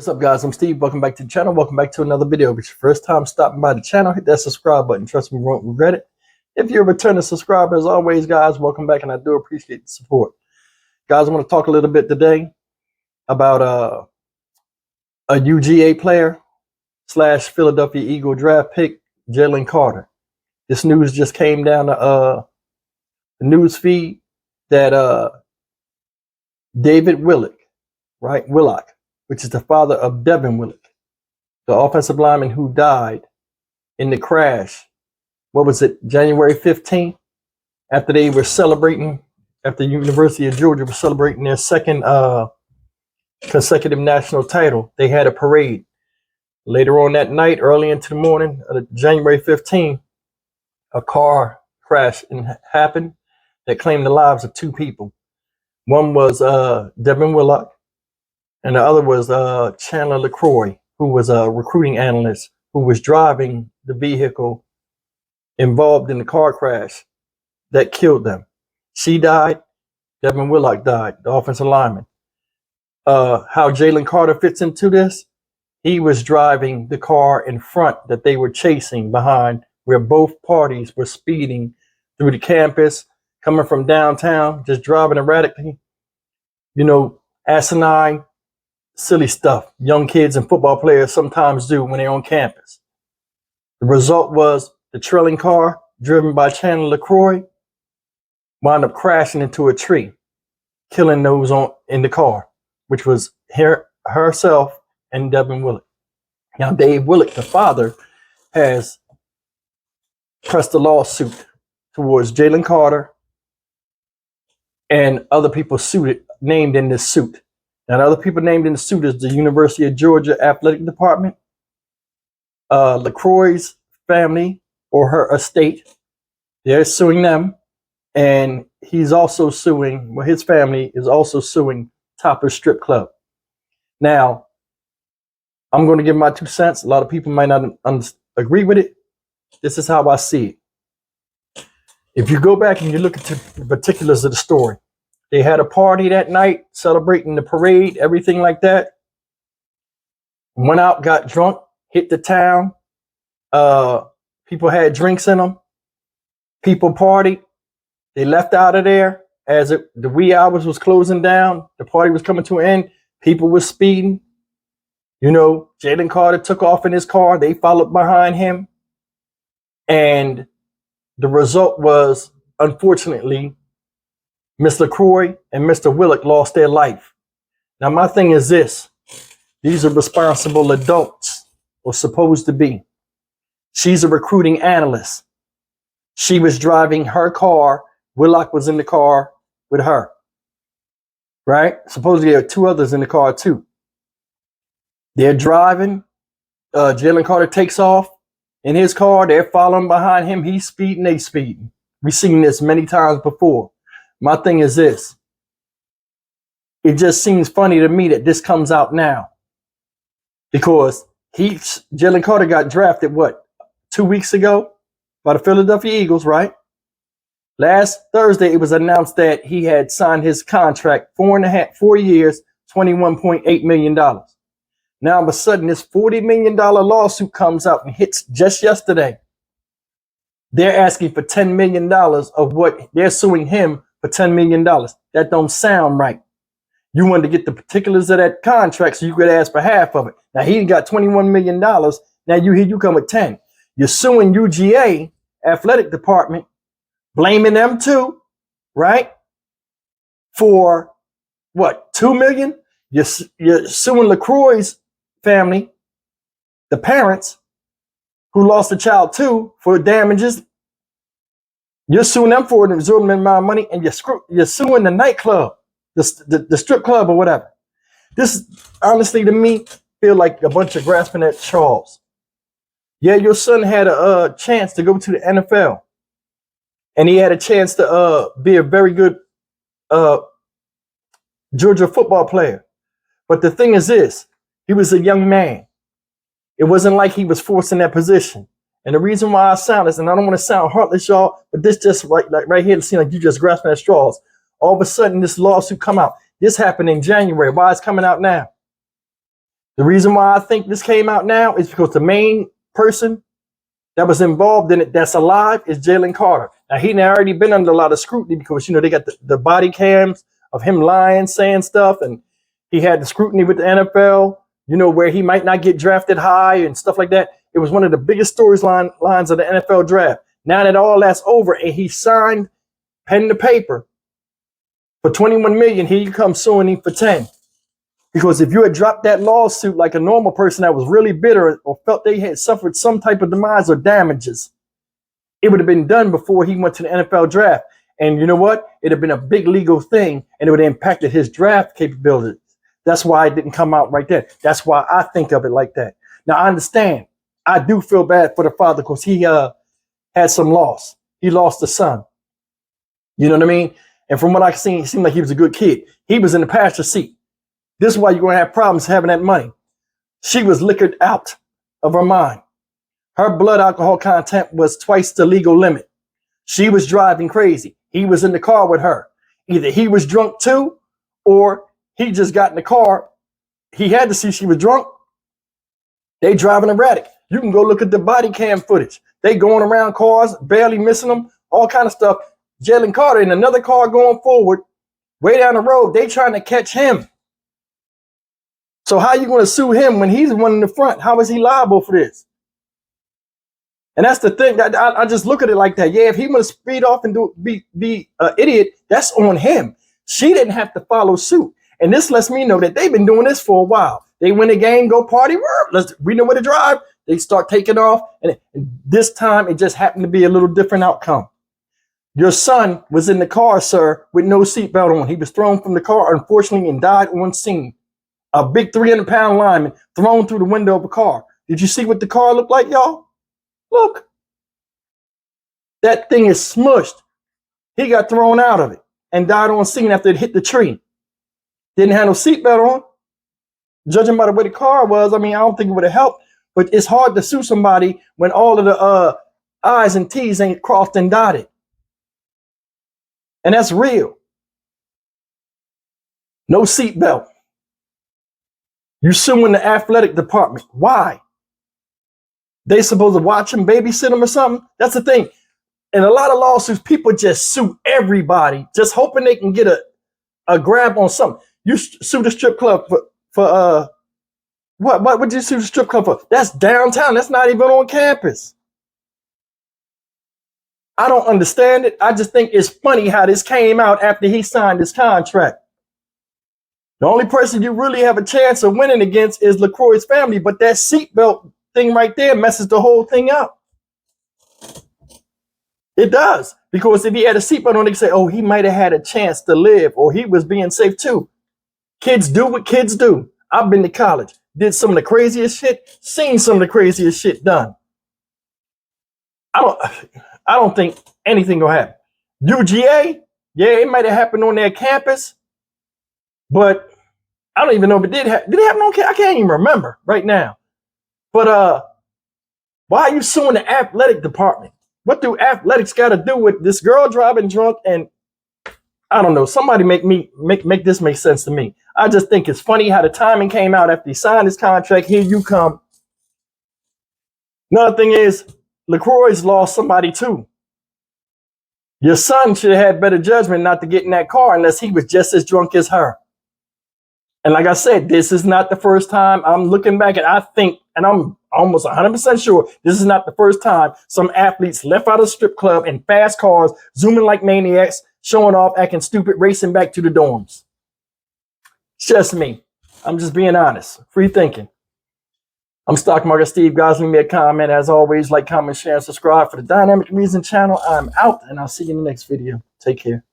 What's up, guys? I'm Steve. Welcome back to the channel. Welcome back to another video. If it's your first time stopping by the channel, hit that subscribe button. Trust me, you won't regret it. If you're a returning subscriber, as always, guys, welcome back, and I do appreciate the support. Guys, I want to talk a little bit today about a UGA player / Philadelphia Eagle draft pick, Jalen Carter. This news just came down to the news feed that David Willock, Willock, which is the father of Devon Willock, the offensive lineman who died in the crash. What was it, January 15th? After they were celebrating, after the University of Georgia was celebrating their second consecutive national title, they had a parade. Later on that night, early into the morning, January 15th, a car crash happened that claimed the lives of two people. One was Devon Willock, and the other was Chandler LaCroix, who was a recruiting analyst who was driving the vehicle involved in the car crash that killed them. She died. Devon Willock died, the offensive lineman. How Jalen Carter fits into this? He was driving the car in front that they were chasing behind, where both parties were speeding through the campus, coming from downtown, just driving erratically. You know, asinine, silly stuff young kids and football players sometimes do when they're on campus. The result was the trailing car, driven by Chandler LaCroix, wound up crashing into a tree, killing those in the car, which was herself and Devon Willock. Now, Dave Willock, the father, has pressed a lawsuit towards Jalen Carter and other people named in this suit. Now, the other people named in the suit is the University of Georgia Athletic Department, LaCroix's family or her estate. They're suing them. And he's also suing, well, his family is also suing Topper Strip Club. Now, I'm going to give my 2 cents. A lot of people might not agree with it. This is how I see it. If you go back and you look at the particulars of the story, they had a party that night, celebrating the parade, everything like that. Went out, got drunk, hit the town. People had drinks in them. People partied. They left out of there as the wee hours was closing down. The party was coming to an end. People were speeding. You know, Jalen Carter took off in his car. They followed behind him. And the result was, unfortunately, Miss LaCroix and Mr. Willock lost their life. Now, my thing is this. These are responsible adults, or supposed to be. She's a recruiting analyst. She was driving her car. Willock was in the car with her. Right? Supposedly there are two others in the car too. They're driving. Jalen Carter takes off in his car. They're following behind him. He's speeding. They speeding. We've seen this many times before. My thing is this. It just seems funny to me that this comes out now. Because Jalen Carter got drafted, 2 weeks ago by the Philadelphia Eagles, right? Last Thursday, it was announced that he had signed his contract, 4 years, $21.8 million. Now, all of a sudden, this $40 million lawsuit comes out and hits just yesterday. They're asking for $10 million of what they're suing him for $10 million. That don't sound right. You wanted to get the particulars of that contract so you could ask for half of it. Now, he got $21 million. Now, you come with 10. You're suing UGA Athletic Department, blaming them too, right? For what, $2 million? You're suing LaCroix's family, the parents who lost a child too, for damages. You're suing them for an exorbitant amount of money, and you're suing the nightclub, the strip club or whatever. This, honestly, to me, feel like a bunch of grasping at straws. Yeah, your son had a chance to go to the NFL, and he had a chance to be a very good Georgia football player. But the thing is this, he was a young man. It wasn't like he was forced in that position. And the reason why I sound this, and I don't want to sound heartless, y'all, but this just right here, it seems like you just grasping at straws. All of a sudden, this lawsuit come out. This happened in January. Why it's coming out now? The reason why I think this came out now is because the main person that was involved in it that's alive is Jalen Carter. Now, he already been under a lot of scrutiny because, you know, they got the body cams of him lying, saying stuff, and he had the scrutiny with the NFL, you know, where he might not get drafted high and stuff like that. It was one of the biggest lines of the NFL draft. Now that all that's over and he signed, pen to paper, for $21 million, here you come suing him for 10. Because if you had dropped that lawsuit like a normal person that was really bitter or felt they had suffered some type of demise or damages, it would have been done before he went to the NFL draft. And you know what? It'd have been a big legal thing, and it would have impacted his draft capabilities. That's why it didn't come out right there. That's why I think of it like that. Now, I understand. I do feel bad for the father because he had some loss. He lost a son. You know what I mean? And from what I've seen, it seemed like he was a good kid. He was in the passenger seat. This is why you're going to have problems having that money. She was liquored out of her mind. Her blood alcohol content was twice the legal limit. She was driving crazy. He was in the car with her. Either he was drunk too, or he just got in the car. He had to see she was drunk. They driving erratic. You can go look at the body cam footage. They going around cars, barely missing them, all kind of stuff. Jalen Carter in another car going forward, way down the road, they trying to catch him. So how are you going to sue him when he's the one in the front? How is he liable for this? And that's the thing. That I just look at it like that. Yeah, if he want to speed off and be an idiot, that's on him. She didn't have to follow suit. And this lets me know that they've been doing this for a while. They win a game, go party. We know where to drive. They start taking off. And this time, it just happened to be a little different outcome. Your son was in the car, sir, with no seatbelt on. He was thrown from the car, unfortunately, and died on scene. A big 300-pound lineman thrown through the window of a car. Did you see what the car looked like, y'all? Look. That thing is smushed. He got thrown out of it and died on scene after it hit the tree. Didn't have no seatbelt on. Judging by the way the car was, I mean, I don't think it would have helped. But it's hard to sue somebody when all of the I's and T's ain't crossed and dotted. And that's real. No seatbelt. You suing the athletic department. Why? They supposed to watch him, babysit him or something? That's the thing. In a lot of lawsuits, people just sue everybody, just hoping they can get a grab on something. You sue the strip club for what would you sue the strip club for? That's downtown. That's not even on campus. I don't understand it. I just think it's funny how this came out after he signed his contract. The only person you really have a chance of winning against is LaCroix's family, but that seatbelt thing right there messes the whole thing up. It does, because if he had a seatbelt on, they say, oh, he might have had a chance to live, or he was being safe too. Kids do what kids do. I've been to college, did some of the craziest shit, seen some of the craziest shit done. I don't think anything will happen. UGA, yeah, it might have happened on their campus, but I don't even know if it did happen. Did it happen on campus? I can't even remember right now. But why are you suing the athletic department? What do athletics got to do with this girl driving drunk? And I don't know. Somebody make this make sense to me. I just think it's funny how the timing came out after he signed his contract. Here you come. Another thing is, LaCroix's lost somebody too. Your son should have had better judgment not to get in that car unless he was just as drunk as her. And like I said, this is not the first time. I'm looking back and I think, and I'm almost 100% sure, this is not the first time some athletes left out of a strip club in fast cars, zooming like maniacs, showing off, acting stupid, racing back to the dorms. It's just me. I'm just being honest. Free thinking. I'm Stock Market Steve. Guys, leave me a comment. As always, like, comment, share, and subscribe for the Dynamic Reason channel. I'm out, and I'll see you in the next video. Take care.